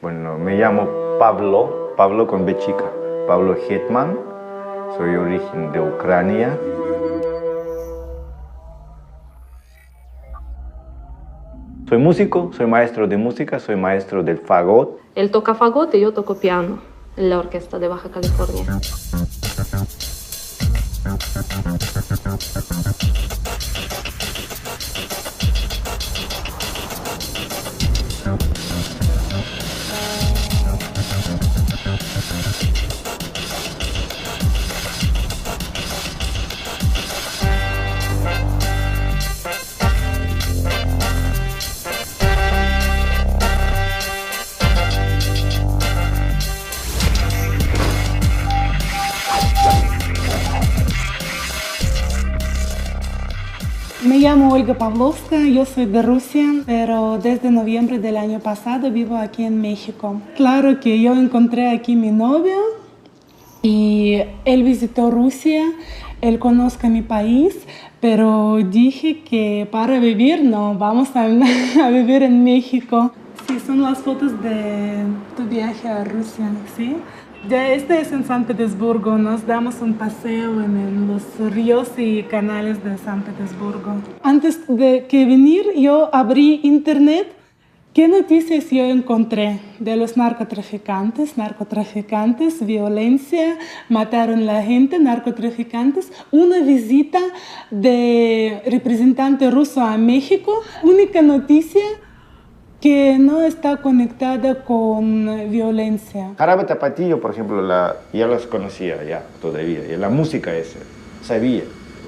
Bueno, me llamo Pablo, Pablo con B chica, Pablo Hetman, soy de origen de Ucrania. Soy músico, soy maestro de música, soy maestro del fagot. Él toca fagot y yo toco piano en la orquesta de Baja California. Me llamo Olga Pavlovska, yo soy de Rusia, pero desde noviembre del año pasado vivo aquí en México. Claro que yo encontré aquí mi novio y él visitó Rusia, él conozca mi país, pero dije que para vivir no, vamos a vivir en México. Sí, son las fotos de tu viaje a Rusia, ¿sí? Ya este es en San Petersburgo, nos damos un paseo en los ríos y canales de San Petersburgo. Antes de que venir yo abrí internet, ¿qué noticias yo encontré? De los narcotraficantes, violencia, mataron a la gente, narcotraficantes, una visita de representante ruso a México, única noticia que no está conectada con violencia. Jarabe Tapatío, por ejemplo, ya los conocía ya todavía, y la música esa, sabía.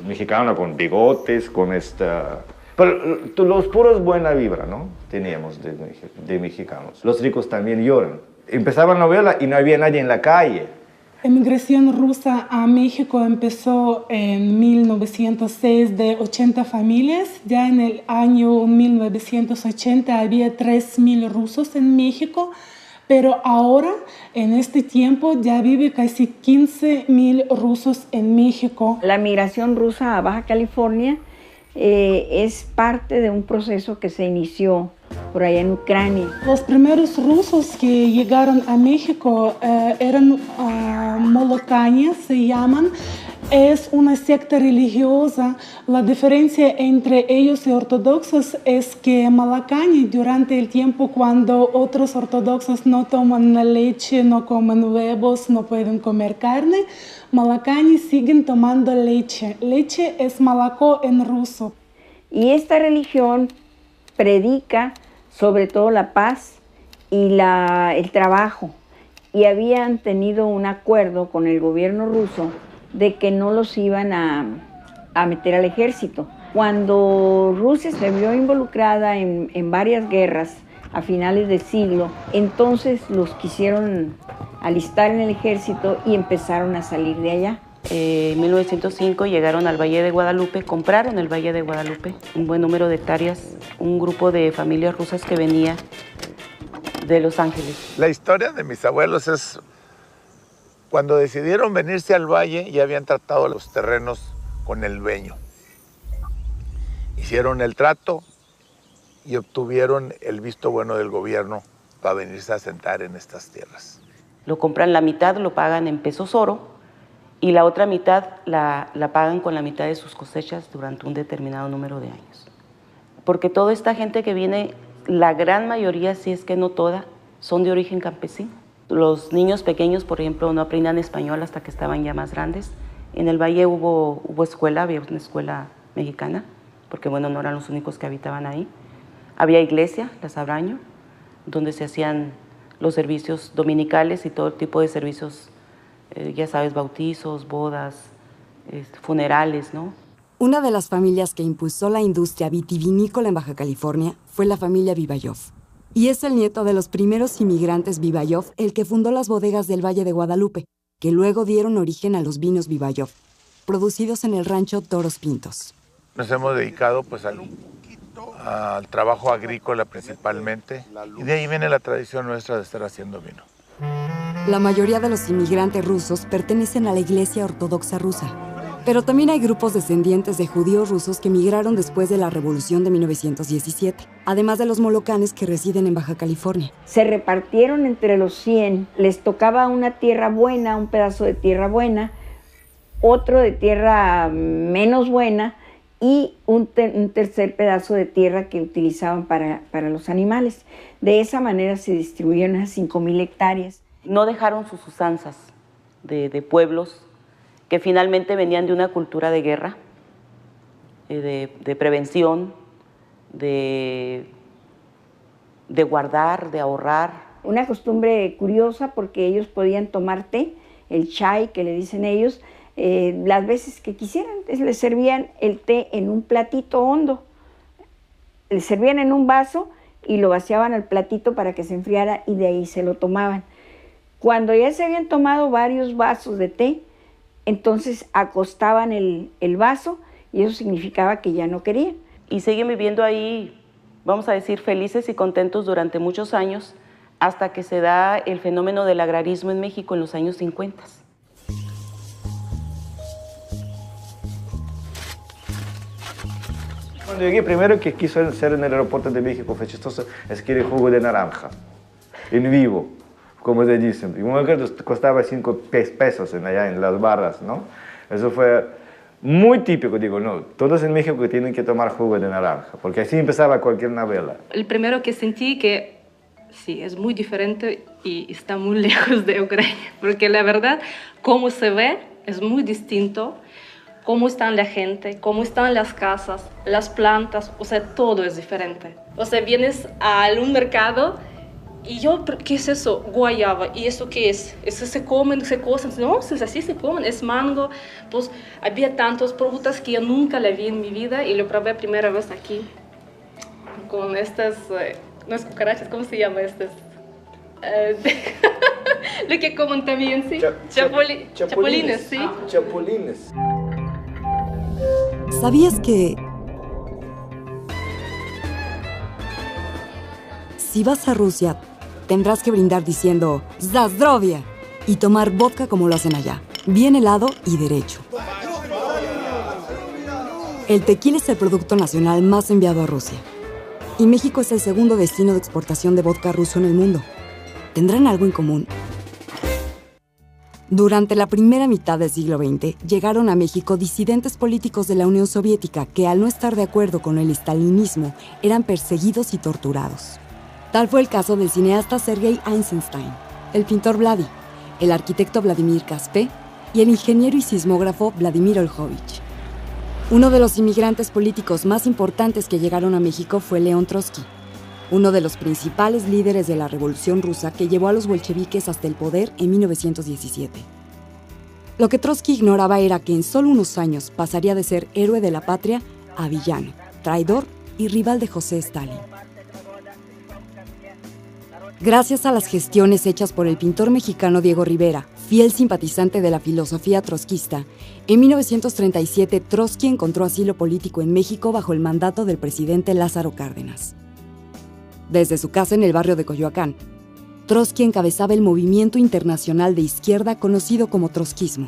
Mexicano con bigotes, con esta... Pero los puros buena vibra, ¿no? Teníamos de mexicanos. Los ricos también lloran. Empezaba la novela y no había nadie en la calle. La emigración rusa a México empezó en 1906 de 80 familias. Ya en el año 1980 había 3.000 rusos en México, pero ahora, en este tiempo, ya vive casi 15.000 rusos en México. La migración rusa a Baja California es parte de un proceso que se inició por allá en Ucrania. Los primeros rusos que llegaron a México eran molocañas, se llaman. Es una secta religiosa. La diferencia entre ellos y ortodoxos es que malacañi, durante el tiempo cuando otros ortodoxos no toman leche, no comen huevos, no pueden comer carne, malacañi siguen tomando leche. Leche es malacó en ruso. Y esta religión predica sobre todo la paz y el trabajo. Y habían tenido un acuerdo con el gobierno ruso de que no los iban a meter al ejército. Cuando Rusia se vio involucrada en varias guerras a finales del siglo, entonces los quisieron alistar en el ejército y empezaron a salir de allá. En 1905 llegaron al Valle de Guadalupe, compraron el Valle de Guadalupe, un buen número de hectáreas, un grupo de familias rusas que venía de Los Ángeles. La historia de mis abuelos es cuando decidieron venirse al valle, ya habían tratado los terrenos con el dueño. Hicieron el trato y obtuvieron el visto bueno del gobierno para venirse a asentar en estas tierras. Lo compran la mitad, lo pagan en pesos oro, y la otra mitad la pagan con la mitad de sus cosechas durante un determinado número de años. Porque toda esta gente que viene, la gran mayoría, si es que no toda, son de origen campesino. Los niños pequeños, por ejemplo, no aprendían español hasta que estaban ya más grandes. En el valle hubo escuela, había una escuela mexicana, porque bueno, no eran los únicos que habitaban ahí. Había iglesia, la Sabraño, donde se hacían los servicios dominicales y todo tipo de servicios, ya sabes, bautizos, bodas, funerales, ¿no? Una de las familias que impulsó la industria vitivinícola en Baja California fue la familia Vivayov. Y es el nieto de los primeros inmigrantes Vivayov el que fundó las bodegas del Valle de Guadalupe, que luego dieron origen a los vinos Vivayov, producidos en el rancho Toros Pintos. Nos hemos dedicado pues al trabajo agrícola principalmente, y de ahí viene la tradición nuestra de estar haciendo vino. La mayoría de los inmigrantes rusos pertenecen a la Iglesia Ortodoxa rusa. Pero también hay grupos descendientes de judíos rusos que migraron después de la Revolución de 1917, además de los molocanes que residen en Baja California. Se repartieron entre los 100, les tocaba una tierra buena, un pedazo de tierra buena, otro de tierra menos buena y un tercer pedazo de tierra que utilizaban para los animales. De esa manera se distribuyeron esas 5,000 hectáreas. No dejaron sus usanzas de pueblos que finalmente venían de una cultura de guerra, de prevención, de guardar, de ahorrar. Una costumbre curiosa porque ellos podían tomar té, el chai que le dicen ellos, las veces que quisieran. Entonces les servían el té en un platito hondo, les servían en un vaso y lo vaciaban al platito para que se enfriara y de ahí se lo tomaban. Cuando ya se habían tomado varios vasos de té, entonces acostaban el vaso y eso significaba que ya no querían. Y siguen viviendo ahí, vamos a decir, felices y contentos durante muchos años, hasta que se da el fenómeno del agrarismo en México en los años 50. Cuando llegué, primero que quiso hacer en el aeropuerto de México, fue chistoso, es que era jugo de naranja, en vivo, como se dicen. Y uno que costaba 5 pesos allá en las barras, ¿no? Eso fue muy típico, digo, no, todos en México tienen que tomar jugo de naranja, porque así empezaba cualquier novela. El primero que sentí que sí, es muy diferente y está muy lejos de Ucrania, porque la verdad, cómo se ve es muy distinto. Cómo están la gente, cómo están las casas, las plantas, o sea, todo es diferente. O sea, vienes a un mercado y yo, ¿qué es eso? Guayaba, ¿y eso qué es? ¿Eso se comen, se cocen? No, es así se comen, es mango. Pues había tantas frutas que yo nunca la vi en mi vida y lo probé primera vez aquí, con estas, no es cucarachas, ¿cómo se llama estas? Lo que comen también, sí. Chapulines, sí. Chapulines. ¿Sabías que si vas a Rusia, tendrás que brindar diciendo "Zdravia" y tomar vodka como lo hacen allá, bien helado y derecho? El tequila es el producto nacional más enviado a Rusia. Y México es el segundo destino de exportación de vodka ruso en el mundo. ¿Tendrán algo en común? Durante la primera mitad del siglo XX, llegaron a México disidentes políticos de la Unión Soviética que, al no estar de acuerdo con el estalinismo, eran perseguidos y torturados. Tal fue el caso del cineasta Sergei Eisenstein, el pintor Vladi, el arquitecto Vladimir Caspé y el ingeniero y sismógrafo Vladimir Olchovich. Uno de los inmigrantes políticos más importantes que llegaron a México fue León Trotsky, uno de los principales líderes de la Revolución Rusa que llevó a los bolcheviques hasta el poder en 1917. Lo que Trotsky ignoraba era que en solo unos años pasaría de ser héroe de la patria a villano, traidor y rival de José Stalin. Gracias a las gestiones hechas por el pintor mexicano Diego Rivera, fiel simpatizante de la filosofía trotskista, en 1937 Trotsky encontró asilo político en México bajo el mandato del presidente Lázaro Cárdenas. Desde su casa en el barrio de Coyoacán, Trotsky encabezaba el movimiento internacional de izquierda conocido como trotskismo.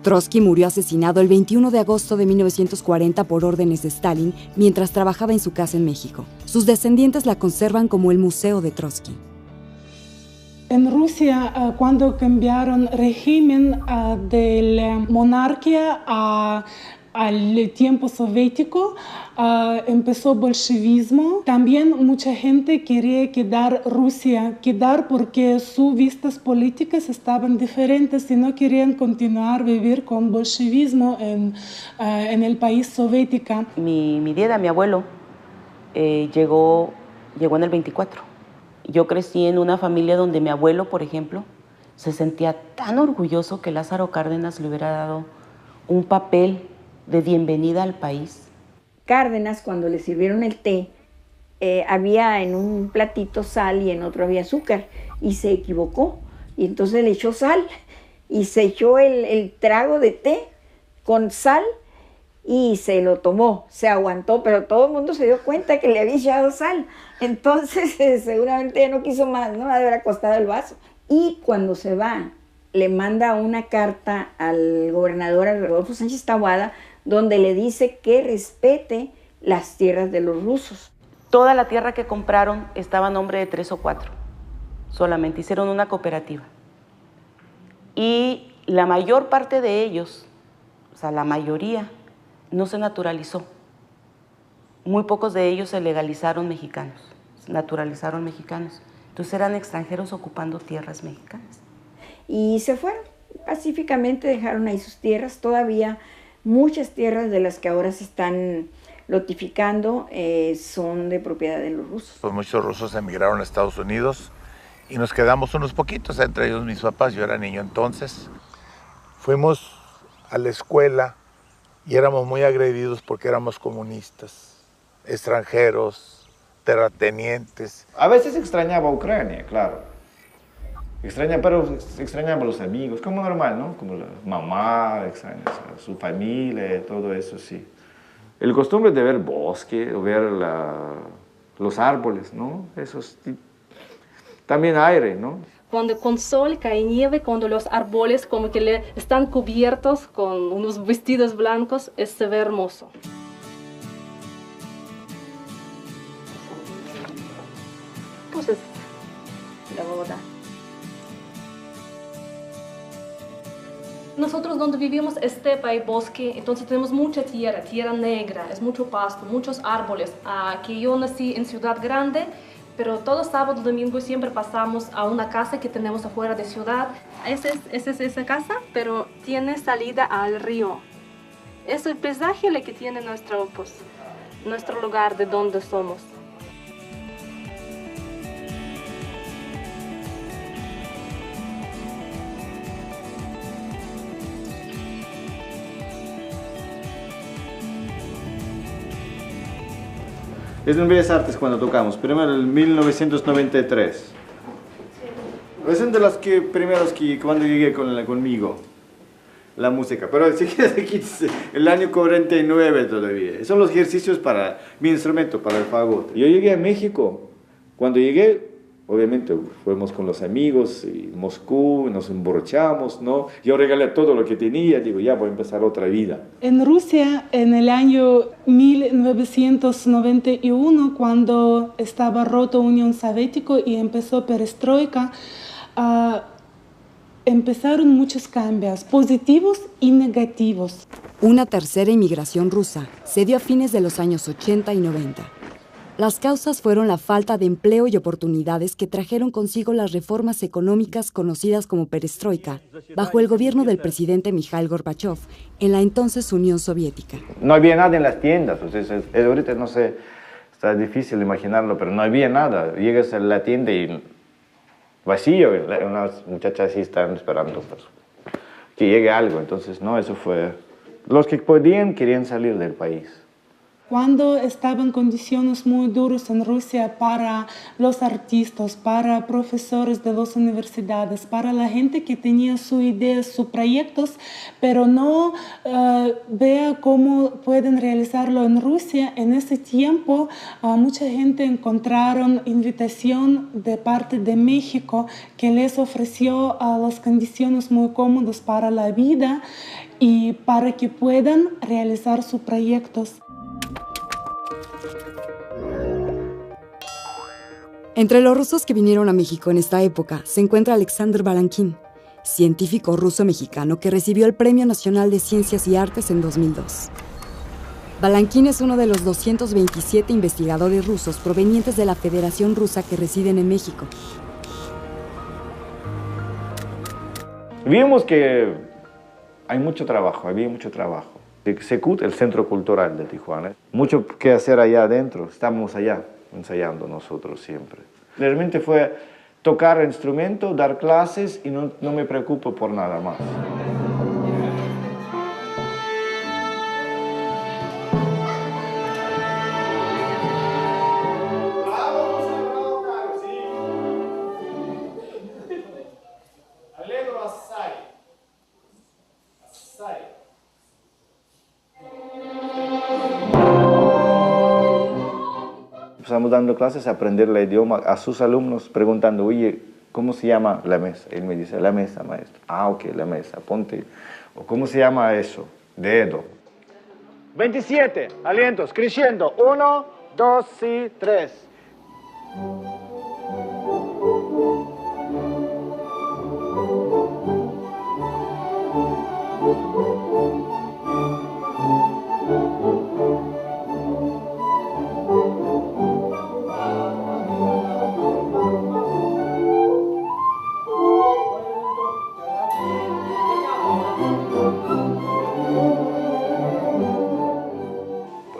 Trotsky murió asesinado el 21 de agosto de 1940 por órdenes de Stalin mientras trabajaba en su casa en México. Sus descendientes la conservan como el Museo de Trotsky. En Rusia, cuando cambiaron régimen de la monarquía al tiempo soviético, empezó bolchevismo. También mucha gente quería quedar porque sus vistas políticas estaban diferentes y no querían continuar vivir con bolchevismo en el país soviético. Mi día, mi abuelo, llegó en el 24. Yo crecí en una familia donde mi abuelo, por ejemplo, se sentía tan orgulloso que Lázaro Cárdenas le hubiera dado un papel de bienvenida al país. Cárdenas, cuando le sirvieron el té, había en un platito sal y en otro había azúcar, y se equivocó, y entonces le echó sal, y se echó el trago de té con sal, y se lo tomó, se aguantó, pero todo el mundo se dio cuenta que le había echado sal, entonces seguramente no quiso más, no le habrá costado el vaso. Y cuando se va le manda una carta al gobernador Rodolfo Sánchez Taboada donde le dice que respete las tierras de los rusos. Toda la tierra que compraron estaba a nombre de 3 o 4, solamente hicieron una cooperativa. Y la mayor parte de ellos, o sea, la mayoría, no se naturalizó. Muy pocos de ellos se legalizaron mexicanos, se naturalizaron mexicanos. Entonces eran extranjeros ocupando tierras mexicanas. Y se fueron, pacíficamente dejaron ahí sus tierras. Todavía muchas tierras de las que ahora se están lotificando son de propiedad de los rusos. Pues muchos rusos emigraron a Estados Unidos y nos quedamos unos poquitos, entre ellos mis papás. Yo era niño entonces. Fuimos a la escuela y éramos muy agredidos porque éramos comunistas, extranjeros, terratenientes. A veces extrañaba Ucrania, claro. Pero extrañaba a los amigos, como normal, ¿no? Como la mamá, extraña a su familia, todo eso, sí. El costumbre de ver bosque, o ver los árboles, ¿no? Eso es, también aire, ¿no? Cuando con sol cae nieve, cuando los árboles como que están cubiertos con unos vestidos blancos, se ve hermoso. Pues es la Bogotá. Nosotros donde vivimos estepa y bosque, entonces tenemos mucha tierra negra, es mucho pasto, muchos árboles. Aquí yo nací en Ciudad Grande, pero todo sábado y domingo siempre pasamos a una casa que tenemos afuera de ciudad. Esa es esa casa, pero tiene salida al río. Es el paisaje el que tiene nuestro lugar de donde somos. Es en Bellas Artes cuando tocamos, primero en 1993. Es una de las primeros que cuando llegué conmigo, la música. Pero si quieres aquí el año 49 todavía. Son los ejercicios para mi instrumento, para el fagot. Yo llegué a México. Cuando llegué, obviamente fuimos con los amigos en Moscú, nos emborrachamos, ¿no? Yo regalé todo lo que tenía, digo, ya voy a empezar otra vida. En Rusia, en el año 1991, cuando estaba roto Unión Soviética y empezó perestroika, empezaron muchos cambios, positivos y negativos. Una tercera inmigración rusa se dio a fines de los años 80 y 90. Las causas fueron la falta de empleo y oportunidades que trajeron consigo las reformas económicas conocidas como perestroika, bajo el gobierno del presidente Mikhail Gorbachev, en la entonces Unión Soviética. No había nada en las tiendas, ahorita no sé, está difícil imaginarlo, pero no había nada. Llegas a la tienda y vacío, unas muchachas así están esperando pues, que llegue algo. Entonces, no, eso fue... Los que podían querían salir del país. Cuando estaban condiciones muy duras en Rusia para los artistas, para profesores de las universidades, para la gente que tenía sus ideas, sus proyectos, pero no vea cómo pueden realizarlo en Rusia, en ese tiempo mucha gente encontraron invitación de parte de México que les ofreció las condiciones muy cómodas para la vida y para que puedan realizar sus proyectos. Entre los rusos que vinieron a México en esta época se encuentra Alexander Balankin, científico ruso-mexicano que recibió el Premio Nacional de Ciencias y Artes en 2002. Balankin es uno de los 227 investigadores rusos provenientes de la Federación Rusa que residen en México. Vimos que hay mucho trabajo, había mucho trabajo. Secut, el Centro Cultural de Tijuana, mucho que hacer allá adentro, estamos allá ensayando nosotros siempre. Realmente fue tocar instrumento, dar clases y no me preocupo por nada más. Estamos dando clases a aprender el idioma a sus alumnos, preguntando, oye, ¿cómo se llama la mesa? Él me dice, la mesa, maestro. Ah, ok, la mesa, ponte. O ¿cómo se llama eso? Dedo. 27, alientos, creciendo. 1, 2 y 3.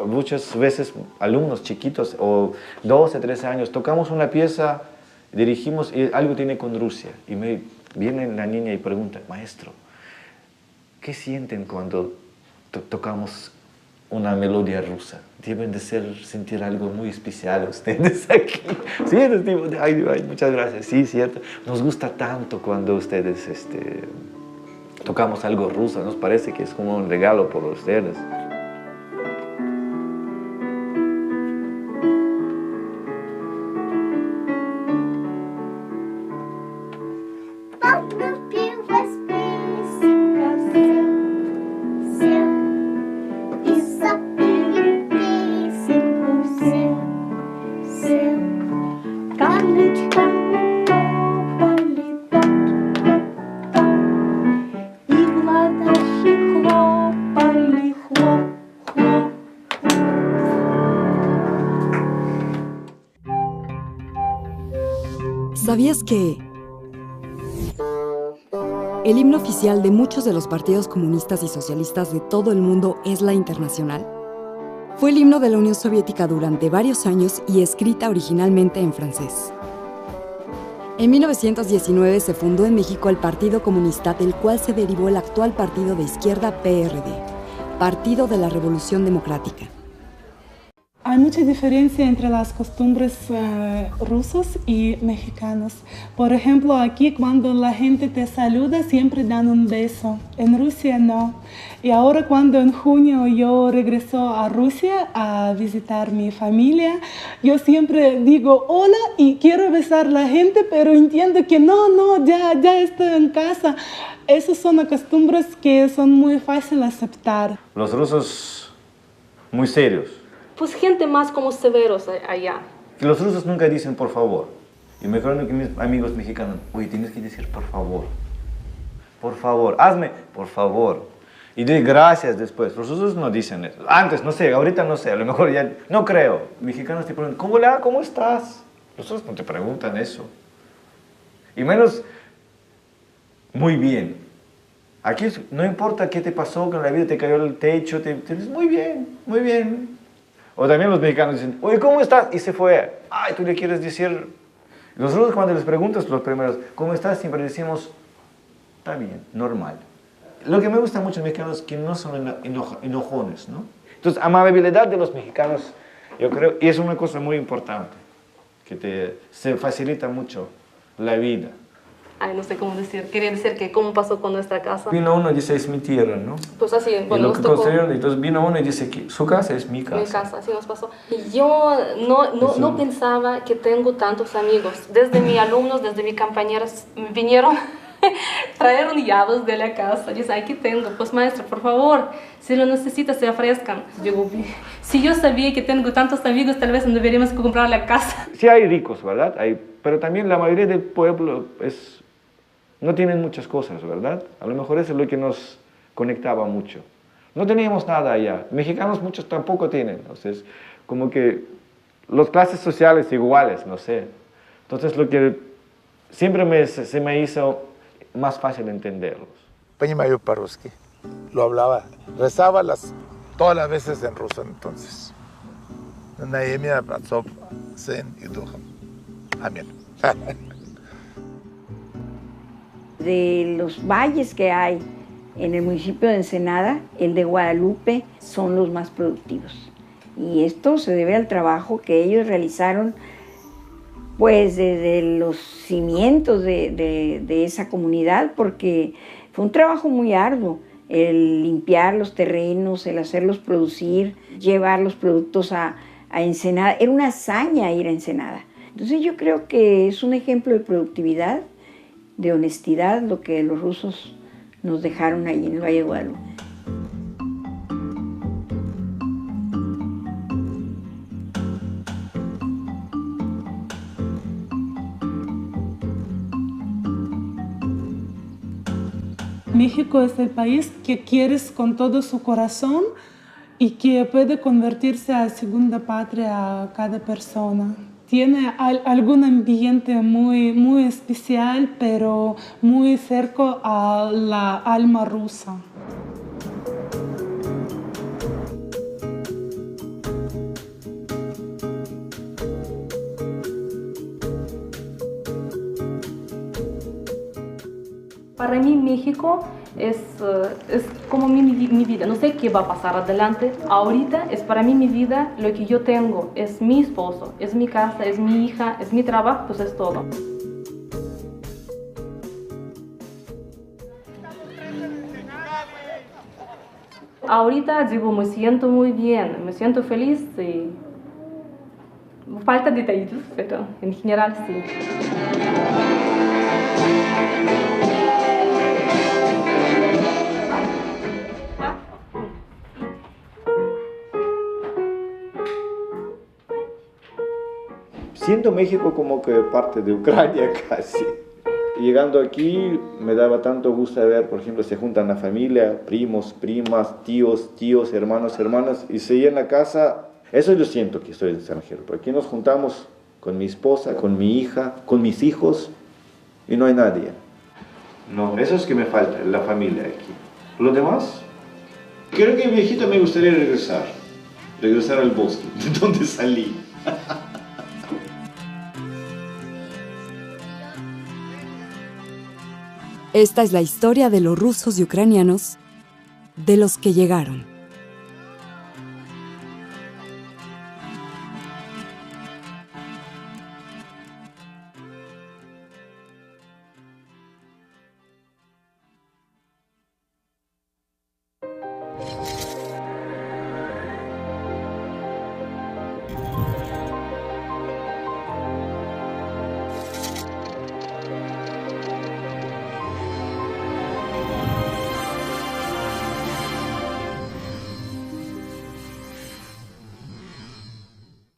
Muchas veces alumnos chiquitos o 12, 13 años, tocamos una pieza, dirigimos y algo tiene con Rusia. Y me viene la niña y pregunta, maestro, ¿qué sienten cuando tocamos una melodía rusa? Deben de sentir algo muy especial ustedes aquí. Sí, ay, muchas gracias. Sí, cierto. Nos gusta tanto cuando ustedes tocamos algo ruso. Nos parece que es como un regalo por ustedes. ¿Sabías que el himno oficial de muchos de los partidos comunistas y socialistas de todo el mundo es la Internacional? Fue el himno de la Unión Soviética durante varios años y escrita originalmente en francés. En 1919 se fundó en México el Partido Comunista, del cual se derivó el actual partido de izquierda PRD, Partido de la Revolución Democrática. Hay mucha diferencia entre las costumbres rusos y mexicanos. Por ejemplo, aquí cuando la gente te saluda siempre dan un beso. En Rusia no. Y ahora cuando en junio yo regreso a Rusia a visitar mi familia, yo siempre digo hola y quiero besar a la gente, pero entiendo que no, ya estoy en casa. Esas son costumbres que son muy fáciles de aceptar. Los rusos muy serios. Pues gente más como severos allá. Los rusos nunca dicen por favor. Y me acuerdo que mis amigos mexicanos, oye, tienes que decir por favor, hazme, por favor. Y doy gracias después. Los rusos no dicen eso. Antes, no sé, ahorita no sé, a lo mejor ya, no creo. Mexicanos te preguntan, ¿cómo estás? Los rusos no te preguntan eso. Y menos, muy bien. Aquí no importa qué te pasó, que en la vida te cayó el techo, te dices, muy bien. O también los mexicanos dicen, oye, ¿cómo estás? Y se fue. Ay, tú le quieres decir... Los rusos cuando les preguntas, los primeros, ¿cómo estás? Siempre decimos, está bien, normal. Lo que me gusta mucho de los mexicanos es que no son enojones, ¿no? Entonces, amabilidad de los mexicanos, yo creo, y es una cosa muy importante, que se facilita mucho la vida. Ay, no sé cómo decir. Quería decir que cómo pasó con nuestra casa. Vino uno y dice, es mi tierra, ¿no? Pues así, bueno, y lo que construyeron, entonces vino uno y dice que su casa es mi casa. Mi casa, así nos pasó. Y yo no pensaba que tengo tantos amigos. Desde mis alumnos, desde mis compañeras, vinieron, trajeron llaves de la casa. Dice, aquí tengo. Pues maestra, por favor, si lo necesitas, se ofrezcan. Digo, si yo sabía que tengo tantos amigos, tal vez no deberíamos comprar la casa. Sí hay ricos, ¿verdad? Pero también la mayoría del pueblo no tienen muchas cosas, ¿verdad? A lo mejor eso es lo que nos conectaba mucho. No teníamos nada allá. Mexicanos muchos tampoco tienen. Entonces, como que las clases sociales iguales, no sé. Entonces, lo que siempre se me hizo más fácil entenderlos. Peña Mayo Paruski lo hablaba, rezaba todas las veces en ruso entonces. Naemia, Patsov, Zen y Duham. Amén. De los valles que hay en el municipio de Ensenada, el de Guadalupe son los más productivos. Y esto se debe al trabajo que ellos realizaron pues desde los cimientos de esa comunidad, porque fue un trabajo muy arduo, el limpiar los terrenos, el hacerlos producir, llevar los productos a Ensenada. Era una hazaña ir a Ensenada. Entonces yo creo que es un ejemplo de productividad, de honestidad, lo que los rusos nos dejaron ahí en el Valle de Guadalupe. México es el país que quieres con todo su corazón y que puede convertirse a segunda patria a cada persona. Tiene algún ambiente muy especial, pero muy cerca a la alma rusa. Para mí México es como mi vida. No sé qué va a pasar adelante. Ahorita es para mí mi vida, lo que yo tengo. Es mi esposo, es mi casa, es mi hija, es mi trabajo, pues es todo. Ahorita digo, me siento muy bien, me siento feliz y falta detallitos, pero en general sí. Siento México como que parte de Ucrania casi. Llegando aquí me daba tanto gusto ver, por ejemplo, se juntan la familia, primos, primas, tíos, hermanos, hermanas, y se llena la casa. Eso yo siento que estoy en extranjero, porque aquí nos juntamos con mi esposa, con mi hija, con mis hijos, y no hay nadie. No, eso es que me falta, la familia aquí. Lo demás, creo que viejito me gustaría regresar al bosque, de donde salí. Esta es la historia de los rusos y ucranianos, de los que llegaron.